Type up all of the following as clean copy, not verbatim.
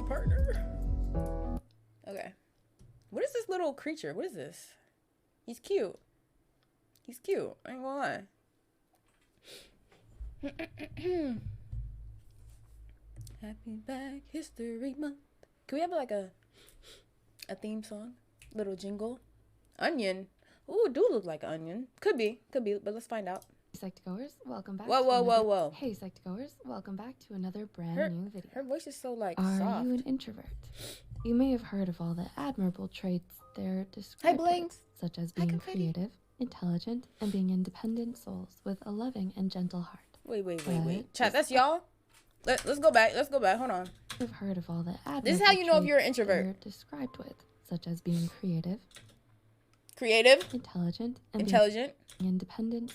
partner. Okay. What is this little creature? What is this? He's cute. He's cute. I ain't gonna lie. Happy Black History Month. Can we have like a theme song? Little jingle. Onion. Ooh, do look like onion. Could be, but let's find out. Psych2Goers, welcome back. Whoa. Hey, Psych2Goers, welcome back to another brand new video. Her voice is so like Are soft. you an introvert? You may have heard of all the admirable traits they're described with, such as being creative, intelligent, and being independent souls with a loving and gentle heart. Wait. Chat, that's y'all? Let's go back. Hold on. You've heard of all the admirable This is how you know if you're an introvert. they're described with, such as being creative, intelligent, being independent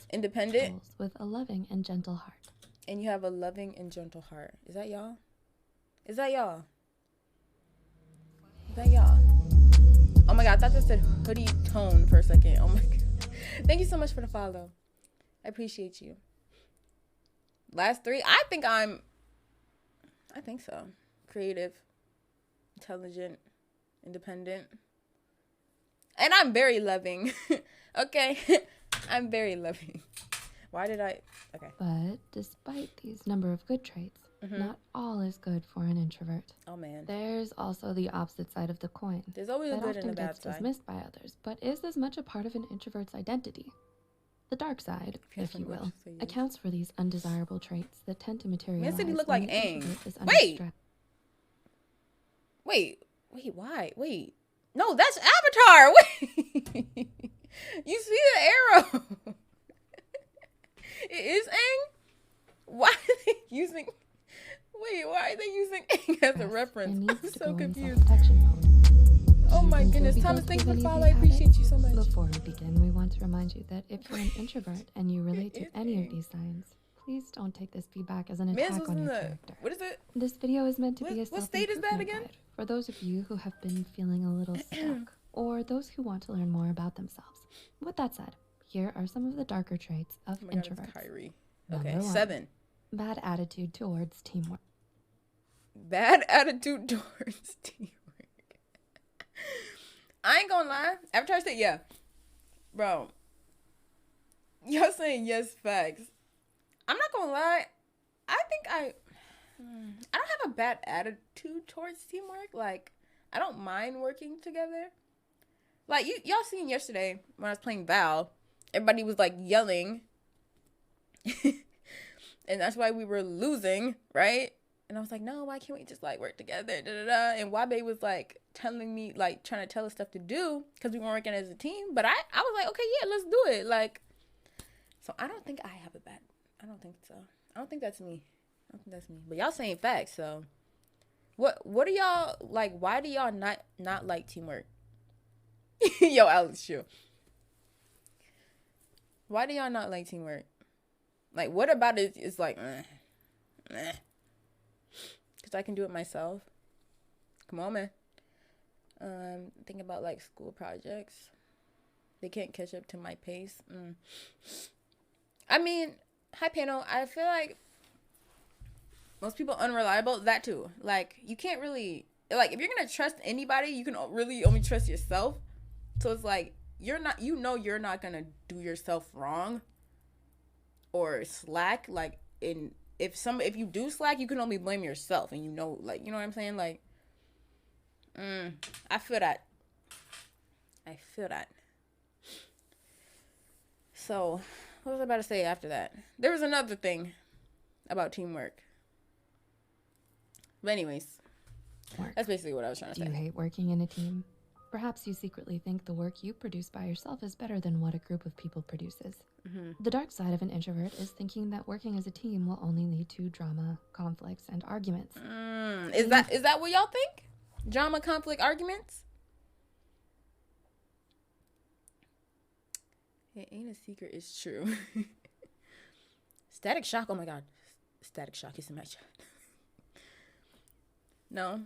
souls with a loving and gentle heart. And you have a loving and gentle heart. Is that y'all? Oh my god, I thought that said hoodie tone for a second. Oh my god. Thank you so much for the follow. I appreciate you. Last three, I think so. Creative, intelligent, independent. And I'm very loving. Okay. I'm very loving. Why did I? Okay. But despite these number of good traits, not all is good for an introvert. Oh man. There's also the opposite side of the coin. There's always a good and a bad side. That often gets dismissed by others, but is as much a part of an introvert's identity. The dark side, if you will, accounts for these undesirable traits that tend to materialize. Man said he looked like Aang. Wait, why? Wait. No, that's Avatar. Wait. You see the arrow. It is Aang? Why are they using Aang as a reference? I'm so confused. Oh my goodness. Thomas, thank you for the follow. I appreciate you so much. Before we begin, we want to remind you that if you're an introvert and you relate to any of these signs, please don't take this feedback as an attack on your character. What is it? This video is meant to be a what state is that again? Guide for those of you who have been feeling a little stuck or those who want to learn more about themselves. With that said, here are some of the darker traits of introverts. Kyrie. Okay, Number 7. Bad attitude towards teamwork. I ain't gonna lie. Avatar said yeah. Bro. Y'all saying yes, facts. I'm not gonna lie. I think I don't have a bad attitude towards teamwork. Like, I don't mind working together. Like, y'all seen yesterday when I was playing Val, everybody was like yelling. And that's why we were losing, right? And I was like, no, why can't we just like work together? And Wabe was like telling me, like trying to tell us stuff to do because we weren't working as a team. But I was like, okay, yeah, let's do it. Like, so I don't think I have a bad. I don't think so. I don't think that's me. But y'all saying facts. So what are y'all like? Why do y'all not like teamwork? Yo, Alex, true. Why do y'all not like teamwork? Like, what about it is like, because I can do it myself. Come on, man. Think about like school projects. They can't catch up to my pace. I mean, hi panel. I feel like most people unreliable. That too. Like, you can't really like if you're gonna trust anybody, you can really only trust yourself. So it's like you're not gonna do yourself wrong or slack. Like if you do slack, you can only blame yourself, and like you know what I'm saying. Like, I feel that. So, what was I about to say after that? There was another thing about teamwork. But anyways, that's basically what I was trying to say. Do you hate working in a team? Perhaps you secretly think the work you produce by yourself is better than what a group of people produces. The dark side of an introvert is thinking that working as a team will only lead to drama, conflicts, and arguments. Is that what y'all think? Drama, conflict, arguments? It ain't a secret, it's true. Static Shock, oh my god. Static Shock is in my chat. No.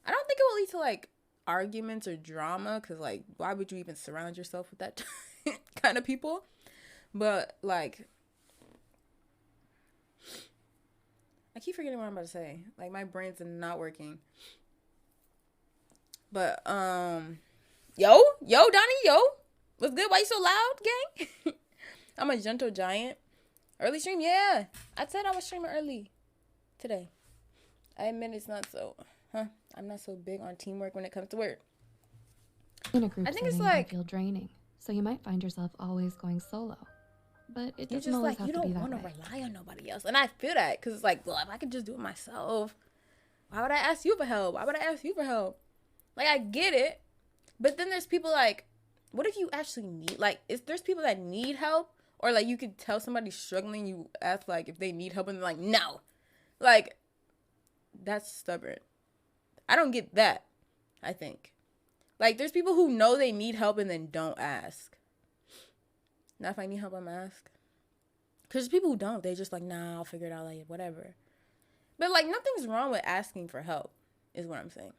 I don't think it will lead to like arguments or drama, because like why would you even surround yourself with that kind of people? But like I keep forgetting what I'm about to say. Like, my brain's not working. But, yo, Donnie, yo. What's good? Why you so loud, gang? I'm a gentle giant. Early stream, yeah. I said I was streaming early today. I admit it's not so, I'm not so big on teamwork when it comes to work. In a group setting, it can feel draining, so you might find yourself always going solo. But it doesn't always have to be that way. You don't want to rely on nobody else. And I feel that, because it's like, well, if I could just do it myself, why would I ask you for help? Why would I ask you for help? Like, I get it. But then there's people like, what if you actually need, like, there's people that need help? Or, like, you could tell somebody's struggling, you ask, like, if they need help, and they're like, no. Like, that's stubborn. I don't get that, I think. Like, there's people who know they need help and then don't ask. Now, if I need help, I'm ask. Because there's people who don't. They're just like, nah, I'll figure it out, like, whatever. But, like, nothing's wrong with asking for help, is what I'm saying.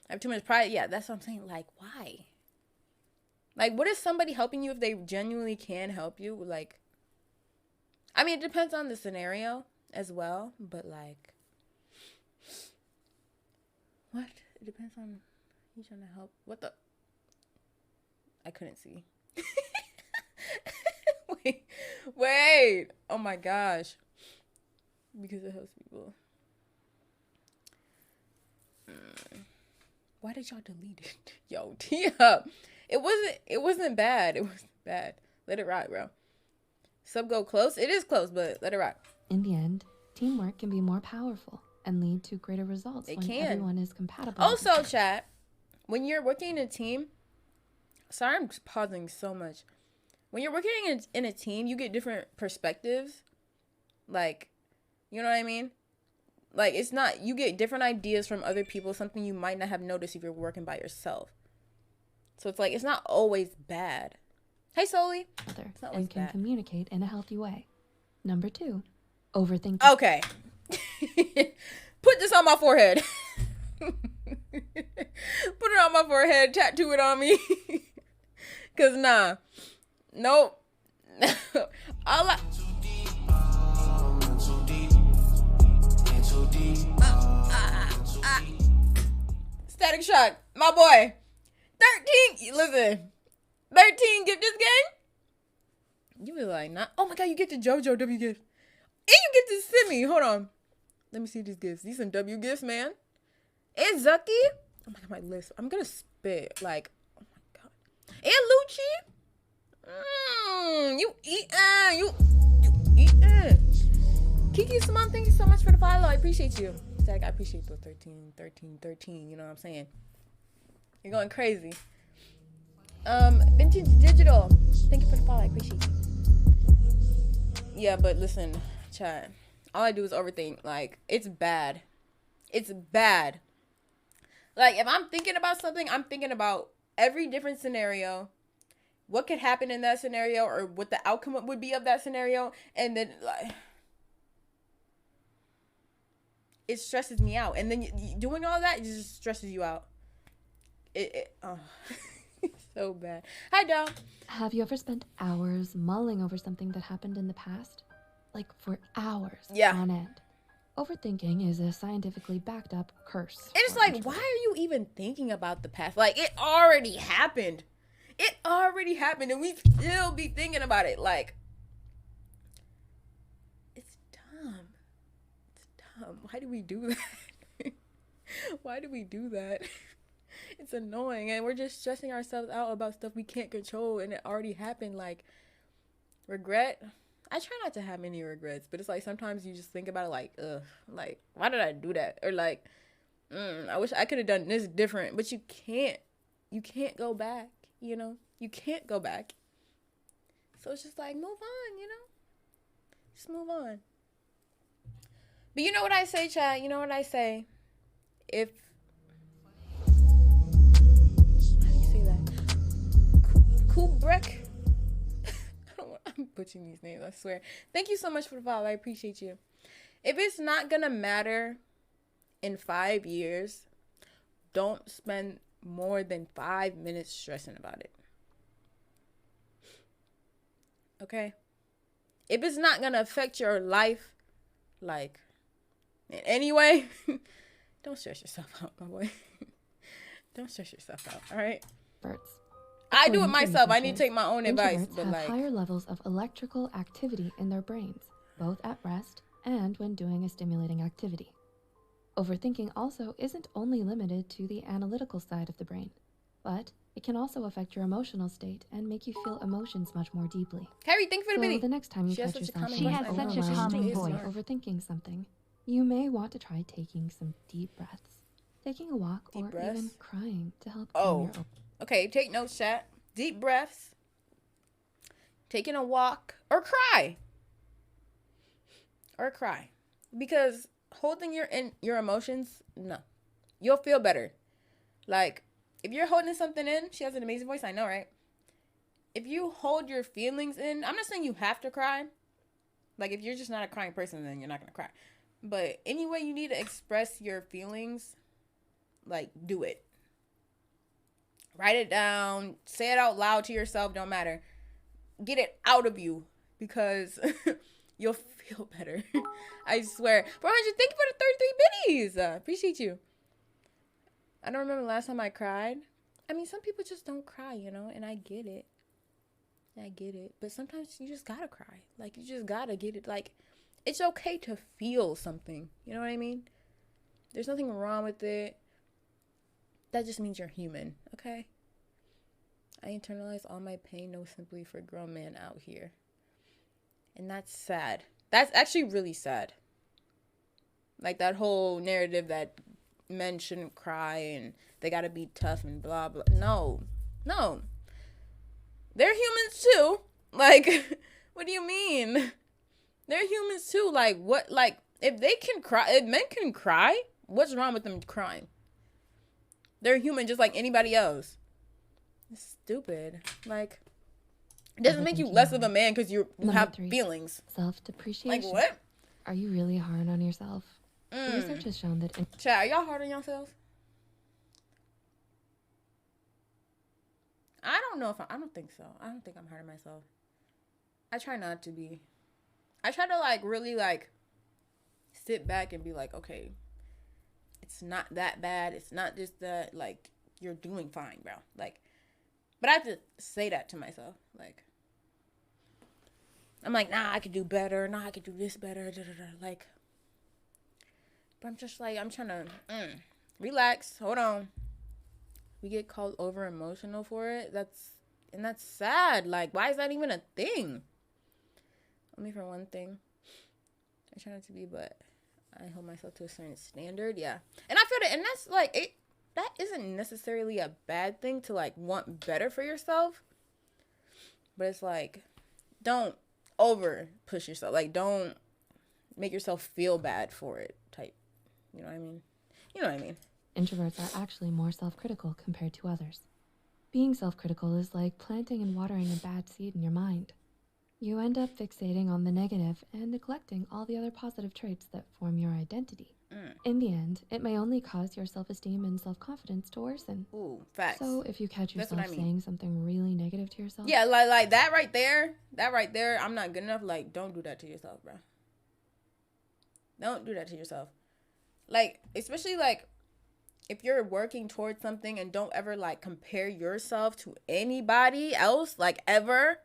I have too much pride. Yeah, that's what I'm saying. Like, why? Like, what is somebody helping you if they genuinely can help you? Like, I mean, it depends on the scenario as well. But, like, what? It depends on who's trying to help. What the? I couldn't see. Wait. Oh, my gosh. Because it helps people. Why did y'all delete it? Yo, Tia. It wasn't bad. It wasn't bad. Let it rock, bro. Sub go close. It is close, but let it rock. In the end, teamwork can be more powerful and lead to greater results everyone is compatible. Also, chat, when you're working in a team, sorry, I'm just pausing so much. When you're working in a team, you get different perspectives. Like, you know what I mean? Like, it's not, you get different ideas from other people, something you might not have noticed if you're working by yourself. So it's like, it's not always bad. Hey, Soli. And can communicate in a healthy way. Number 2, overthinking. Okay. Put this on my forehead. Put it on my forehead. Tattoo it on me. Because, nah. Nope. All I... Static Shock, my boy. 13, listen. 13 gift this game? You be like, nah. Oh my god, you get the JoJo W gift. And you get to Simi. Hold on. Let me see these gifts. These some W gifts, man. And Zucky. Oh my god, my list. I'm gonna spit. Like, oh my god. And Lucci. You eatin'. You eatin'. Kiki Simone, thank you so much for the follow. I appreciate you. Static, I appreciate those 13. You know what I'm saying? You're going crazy. Vintage Digital, thank you for the follow. I appreciate you. Yeah, but listen, chat. All I do is overthink. Like, it's bad. It's bad. Like, if I'm thinking about something, I'm thinking about every different scenario, what could happen in that scenario, or what the outcome would be of that scenario, and then like, it stresses me out. And then doing all that, it just stresses you out. It's so bad. Hi, Dom. Have you ever spent hours mulling over something that happened in the past? Like, for hours on end. Overthinking is a scientifically backed up curse. And it's like, why are you even thinking about the past? Like, it already happened. It already happened, and we still be thinking about it. Like, it's dumb. It's dumb. Why do we do that? Why do we do that? It's annoying, and we're just stressing ourselves out about stuff we can't control, and it already happened. Like, regret. I try not to have many regrets, but it's like sometimes you just think about it like, ugh, like, why did I do that? Or like, I wish I could have done this different, but you can't. You can't go back, you know? You can't go back. So it's just like, move on, you know? Just move on. But you know what I say, Chad? You know what I say? If... How do you say that? Kubrick? I'm butchering these names, I swear. Thank you so much for the follow. I appreciate you. If it's not gonna matter in 5 years, don't spend more than 5 minutes stressing about it. Okay? If it's not gonna affect your life, like, in any way, don't stress yourself out, my boy. Don't stress yourself out, all right? I do it myself. I need to take my own advice. Introverts but have like, higher levels of electrical activity in their brains, both at rest and when doing a stimulating activity. Overthinking also isn't only limited to the analytical side of the brain, but it can also affect your emotional state and make you feel emotions much more deeply. Harry, thank you for the So bitty. the next time you She has catch such a yourself calming feeling voice. She has such a overwhelmed calming by voice. overthinking something, you may want to try taking some deep breaths, taking a walk, Deep or breaths? even crying to help Oh. calm your Okay, take notes, chat. Deep breaths, taking a walk, or cry. Because holding your emotions, no. You'll feel better. Like, if you're holding something in, she has an amazing voice, I know, right? If you hold your feelings in, I'm not saying you have to cry. Like, if you're just not a crying person, then you're not going to cry. But anyway, you need to express your feelings, like, do it. Write it down. Say it out loud to yourself. Don't matter. Get it out of you because you'll feel better. I swear. 400, thank you for the 33 bitties. Appreciate you. I don't remember the last time I cried. I mean, some people just don't cry, you know, and I get it. But sometimes you just gotta cry. Like, you just gotta get it. Like, it's okay to feel something. You know what I mean? There's nothing wrong with it. That just means you're human, okay? I internalize all my pain, no simply for grown men out here. And that's sad. That's actually really sad. Like, that whole narrative that men shouldn't cry and they gotta be tough and blah, blah. No. They're humans too. Like, what do you mean? They're humans too. Like, what? Like, if they can cry, if men can cry, what's wrong with them crying? They're human just like anybody else. It's stupid. Like, it doesn't make you less of a man because you have 3, feelings. self-depreciation. Like, what? Are you really hard on yourself? Research has shown that... Chat, are y'all hard on yourselves? I don't know if I don't think so. I don't think I'm hard on myself. I try not to be. I try to, like, really, like, sit back and be like, okay, it's not that bad. It's not just that, like, you're doing fine, bro. Like, but I have to say that to myself. Like, I'm like, nah, I could do better. Nah, I could do this better. Like, but I'm just like, I'm trying to relax. Hold on. We get called over emotional for it. That's sad. Like, why is that even a thing? Only for one thing. I try not to be, but I hold myself to a certain standard. Yeah. And I feel that, and that's like, it. That isn't necessarily a bad thing to, like, want better for yourself. But it's like, don't over push yourself. Like, don't make yourself feel bad for it type. You know what I mean? You know what I mean? Introverts are actually more self-critical compared to others. Being self-critical is like planting and watering a bad seed in your mind. You end up fixating on the negative and neglecting all the other positive traits that form your identity. In the end, it may only cause your self-esteem and self-confidence to worsen. Ooh, facts. So if you catch yourself saying something really negative to yourself... Yeah, like that right there, I'm not good enough. Like, don't do that to yourself, bro. Don't do that to yourself. Like, especially, like, if you're working towards something and don't ever, like, compare yourself to anybody else, like, ever.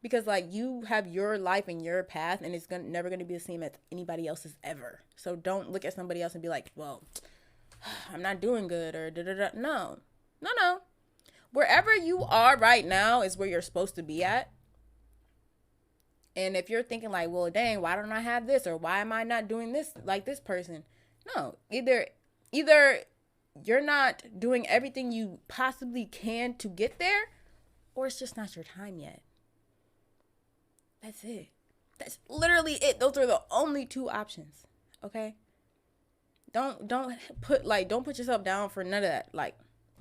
Because, like, you have your life and your path, and it's never going to be the same as anybody else's ever. So don't look at somebody else and be like, well, I'm not doing good, or da-da-da. No. Wherever you are right now is where you're supposed to be at. And if you're thinking, like, well, dang, why don't I have this? Or why am I not doing this like this person? No. Either you're not doing everything you possibly can to get there, or it's just not your time yet. That's it. That's literally it. Those are the only two options. Okay? Don't put yourself down for none of that. Like,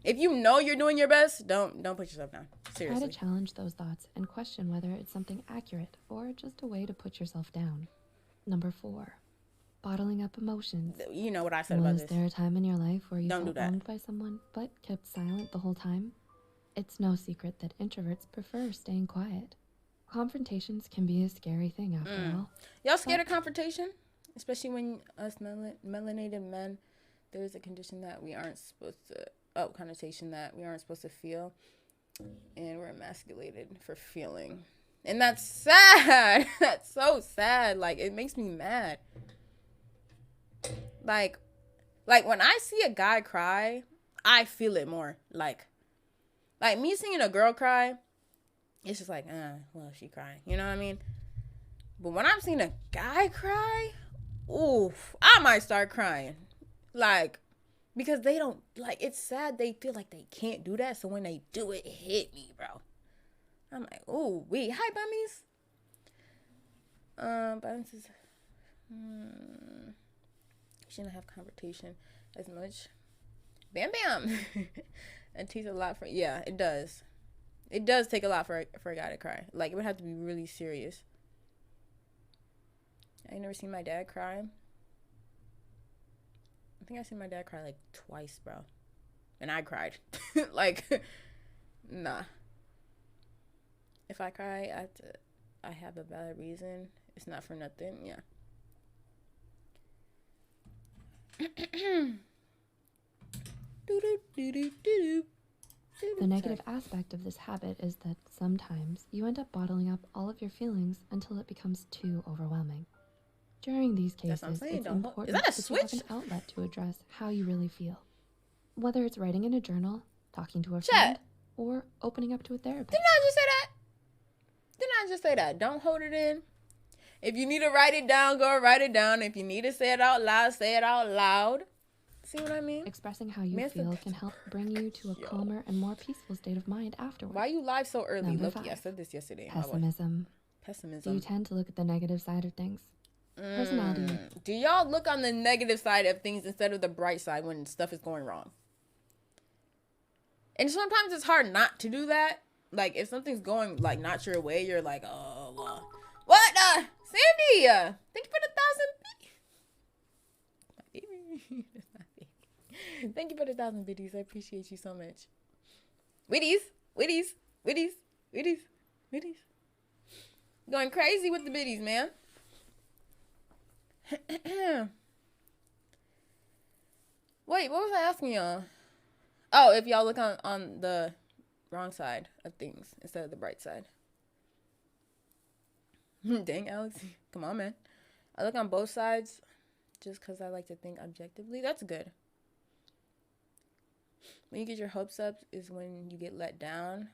if you know you're doing your best, don't put yourself down. Seriously. Try to challenge those thoughts and question whether it's something accurate or just a way to put yourself down. Number 4, bottling up emotions. You know what I said about this. Was there a time in your life where you Don't felt wronged by someone but kept silent the whole time? It's no secret that introverts prefer staying quiet. Confrontations can be a scary thing after all. Y'all scared of confrontation? Especially when us melanated men, there's a condition that we aren't supposed to, connotation that we aren't supposed to feel. And we're emasculated for feeling. And that's sad. That's so sad. Like, it makes me mad. Like when I see a guy cry, I feel it more. Like me seeing a girl cry, it's just like, well, she crying. You know what I mean? But when I'm seeing a guy cry, oof, I might start crying. Like, because they don't, like, it's sad they feel like they can't do that. So when they do it, it hit me, bro. I'm like, ooh, wait, hi, bummies. Balances. Shouldn't have confrontation as much. Bam, bam. It takes a lot for, yeah, it does. It does take a lot for a guy to cry. Like, it would have to be really serious. I ain't never seen my dad cry. I think I seen my dad cry like twice, bro. And I cried. Like, nah. If I cry, I have a valid reason. It's not for nothing. Yeah. The negative aspect of this habit is that sometimes you end up bottling up all of your feelings until it becomes too overwhelming. During these cases, it's important that you have an outlet to address how you really feel. Whether it's writing in a journal, talking to a friend, or opening up to a therapist. Didn't I just say that? Didn't I just say that? Don't hold it in. If you need to write it down, go write it down. If you need to say it out loud, say it out loud. See what I mean? Expressing how you feel can help bring you to a calmer and more peaceful state of mind afterwards. Why you live so early? Loki, I said this yesterday. Pessimism. Do you tend to look at the negative side of things? Personality. Do y'all look on the negative side of things instead of the bright side when stuff is going wrong? And sometimes it's hard not to do that. Like, if something's going, like, not your way, you're like, oh, well. What? Sandy! Thank you for the 1,000 biddies. Thank you for the 1,000 biddies. I appreciate you so much. Witties. Going crazy with the biddies, man. Wait, what was I asking y'all? Oh, if y'all look on the wrong side of things instead of the bright side. Dang, Alex. Come on, man. I look on both sides just because I like to think objectively. That's good. When you get your hopes up is when you get let down.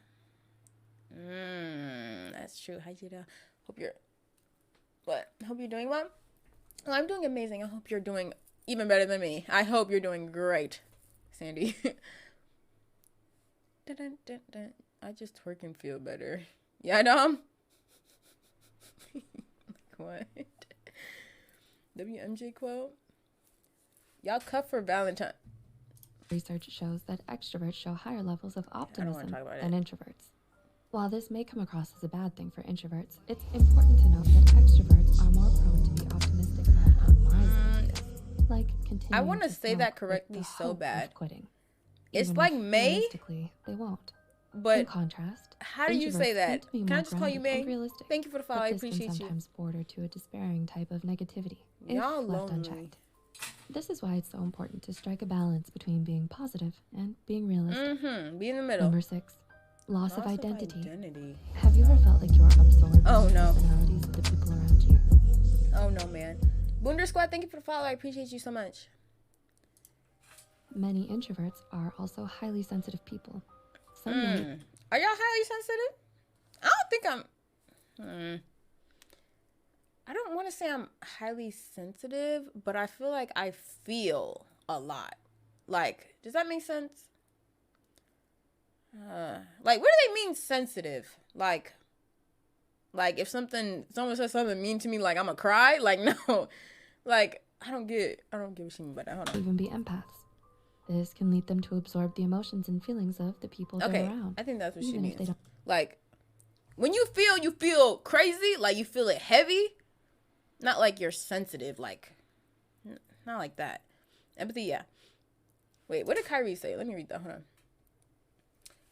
That's true. Hi, Jada. Hope you're doing well. Well, I'm doing amazing. I hope you're doing even better than me. I hope you're doing great, Sandy. I just twerk and feel better. Yeah, Dom? What? WMJ quote? Y'all cuff for Valentine. Research shows that extroverts show higher levels of optimism than introverts. While this may come across as a bad thing for introverts, it's important to note that extroverts are more prone to be optimistic about unwise ideas, like continuing I want to say that correctly so bad. Quitting. It's like May. Realistically, they won't. But in contrast, how do you say that? Can I just call you May? Thank you for the follow. I appreciate you. Sometimes border to a despairing type of negativity Y'all if left unchecked. This is why it's so important to strike a balance between being positive and being realistic. Be in the middle. Number 6, loss of identity. Have you ever felt like you're absorbed in the personalities of the people around you? Oh no, man. Boonder Squad, thank you for the follow. I appreciate you so much. Many introverts are also highly sensitive people. Are y'all highly sensitive? I don't think I'm. I don't want to say I'm highly sensitive, but I feel like I feel a lot. Like, does that make sense? Like, what do they mean sensitive? Like if someone says something mean to me, like I'm gonna cry? Like, no. Like, I don't get what you mean by that. Hold on. Even be empaths. This can lead them to absorb the emotions and feelings of the people they're around. I think that's what she means. Like, when you feel crazy, like you feel it heavy. Not like you're sensitive, like, not like that. Empathy, yeah. Wait, what did Kyrie say? Let me read that. Hold on.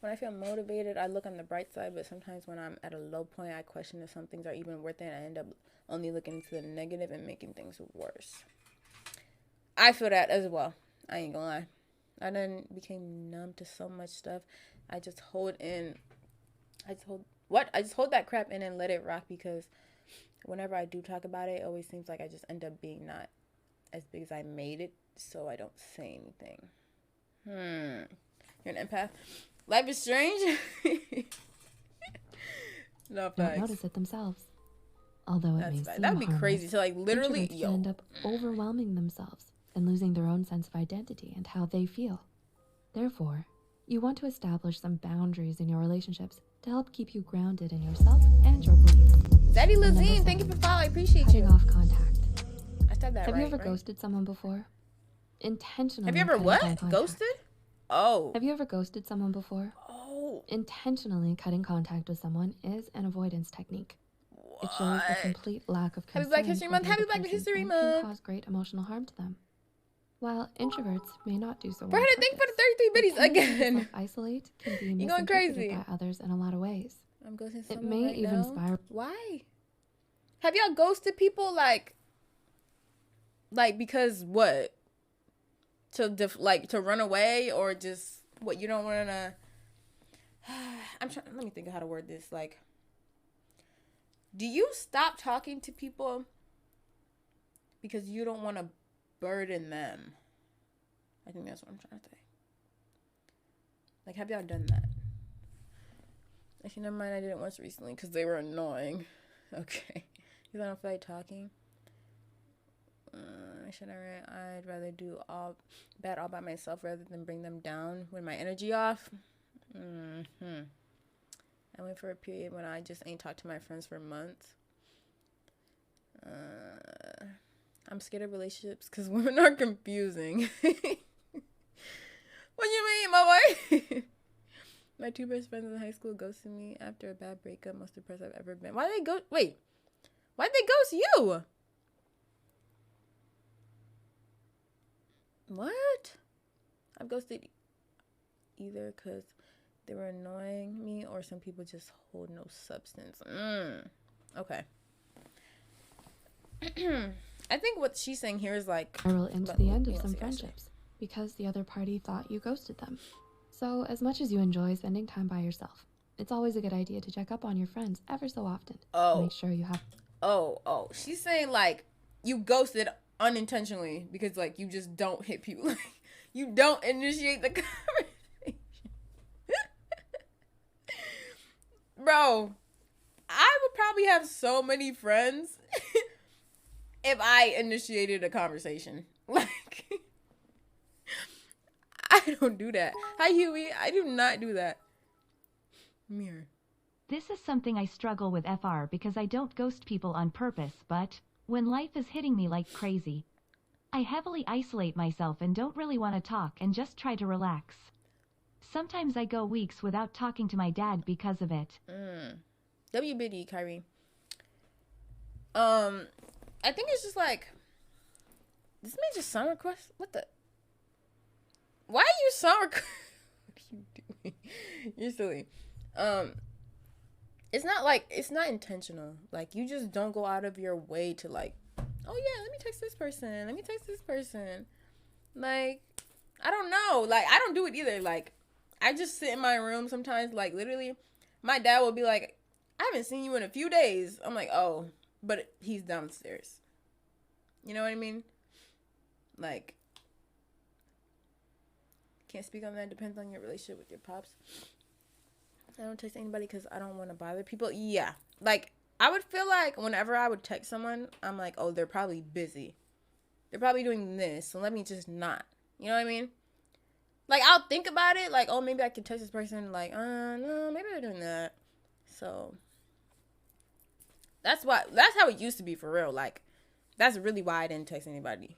When I feel motivated, I look on the bright side, but sometimes when I'm at a low point, I question if some things are even worth it, and I end up only looking into the negative and making things worse. I feel that as well. I ain't gonna lie. I then became numb to so much stuff. I just hold that crap in and let it rock, because whenever I do talk about it, it always seems like I just end up being not as big as I made it, so I don't say anything. You're an empath. Life is strange. No facts. Don't notice it themselves. Although it may seem that'd be harmless, crazy to like literally introverts can end up overwhelming themselves and losing their own sense of identity and how they feel. Therefore, you want to establish some boundaries in your relationships to help keep you grounded in yourself and your beliefs. Daddy Lazine, thank you for following. I appreciate Cutting you. Off contact. I said that Have right, you ever right? ghosted someone before? Intentionally. Have you ever what? Ghosted? Oh. Have you ever ghosted someone before? Oh. Intentionally cutting contact with someone is an avoidance technique. What? It shows a complete lack of concern. Happy Black History Month. Happy Black History Month. Can cause great emotional harm to them. While introverts may not do so. Bro, thank you for the 33 biddies again. Isolate can be you going crazy by others in a lot of ways. I'm ghosting someone. It may right even now. inspire. Why? Have y'all ghosted people like because what? To run away, or just what, you don't want to? Let me think of how to word this. Like, do you stop talking to people because you don't want to burden them? I think that's what I'm trying to say. Like, have y'all done that? Actually, never mind. I did it once recently because they were annoying. Okay. Because I don't feel like talking. I'd rather do all by myself rather than bring them down with my energy off. I went for a period when I just ain't talked to my friends for months. I'm scared of relationships because women are confusing. What you mean, my boy? My two best friends in high school ghosted me after a bad breakup. Most depressed I've ever been. Why'd they ghost you? What? I've ghosted either because they were annoying me, or some people just hold no substance. Okay. I think what she's saying here is like into the end of some friendships because the other party thought you ghosted them. So as much as you enjoy spending time by yourself, it's always a good idea to check up on your friends ever so often. To make sure you have. She's saying like you ghosted unintentionally because like you just don't hit people. Like you don't initiate the conversation. Bro, I would probably have so many friends if I initiated a conversation. Like, I don't do that. Hi, Huey. I do not do that. Mirror. This is something I struggle with FR because I don't ghost people on purpose, but when life is hitting me like crazy, I heavily isolate myself and don't really want to talk and just try to relax. Sometimes I go weeks without talking to my dad because of it. WBD, Kyrie. I think it's just like, this may just song request. What the? Why are you song request? What are you doing? You're silly. It's not intentional. Like, you just don't go out of your way to like, oh yeah, let me text this person. Like, I don't know. Like, I don't do it either. Like, I just sit in my room sometimes. Like, literally, my dad will be like, I haven't seen you in a few days. I'm like, oh, but he's downstairs. You know what I mean? Like, can't speak on that. Depends on your relationship with your pops. I don't text anybody because I don't want to bother people. Yeah. Like, I would feel like whenever I would text someone, I'm like, oh, they're probably busy. They're probably doing this, so let me just not. You know what I mean? Like, I'll think about it. Like, oh, maybe I could text this person. Like, no, maybe they're doing that. So, that's how it used to be for real. Like, that's really why I didn't text anybody.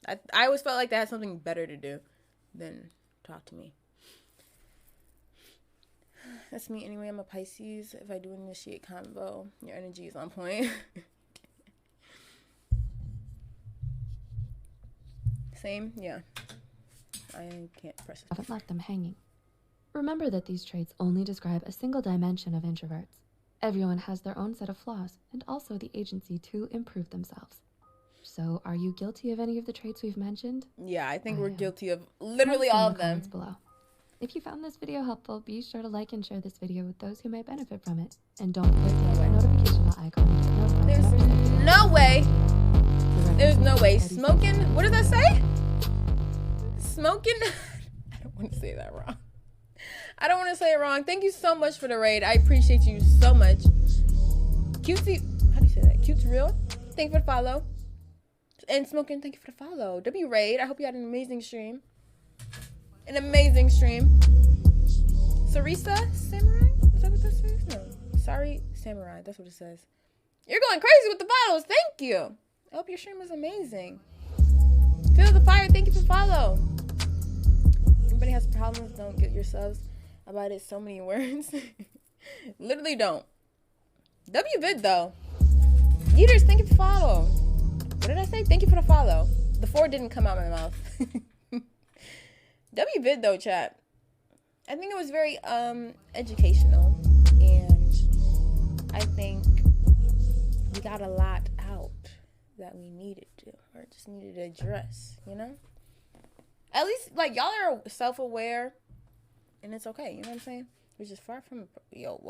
I always felt like they had something better to do than talk to me. That's me anyway. I'm a Pisces. If I do initiate convo, your energy is on point. Same, yeah. I can't press it. Haven't left them hanging. Remember that these traits only describe a single dimension of introverts. Everyone has their own set of flaws and also the agency to improve themselves. So, are you guilty of any of the traits we've mentioned? Yeah, I think we're guilty of literally all of them. Below. If you found this video helpful, be sure to like and share this video with those who may benefit from it. And don't forget to hit the notification bell icon to get notified. There's no way. There's no way. Smoking, what does that say? Smoking? I don't want to say that wrong. I don't want to say it wrong. Thank you so much for the raid. I appreciate you so much. Cutesy, how do you say that? Cute's real. Thank you for the follow. And Smoking, thank you for the follow. W raid, I hope you had an amazing stream. An amazing stream. Sarisa Samurai? Is that what that says? No. Sorry, Samurai. That's what it says. You're going crazy with the follows. Thank you. I hope your stream was amazing. Feel the fire. Thank you for follow. Everybody has problems. Don't get yourselves about it. So many words. Literally don't. WVid though. Eaters, thank you for follow. What did I say? Thank you for the follow. The 4 didn't come out of my mouth. WVid though, chat. I think it was very educational, and I think we got a lot out that we needed to, or just needed to address, you know? At least, like, y'all are self-aware, and it's okay, you know what I'm saying? Which is far from, yo, what?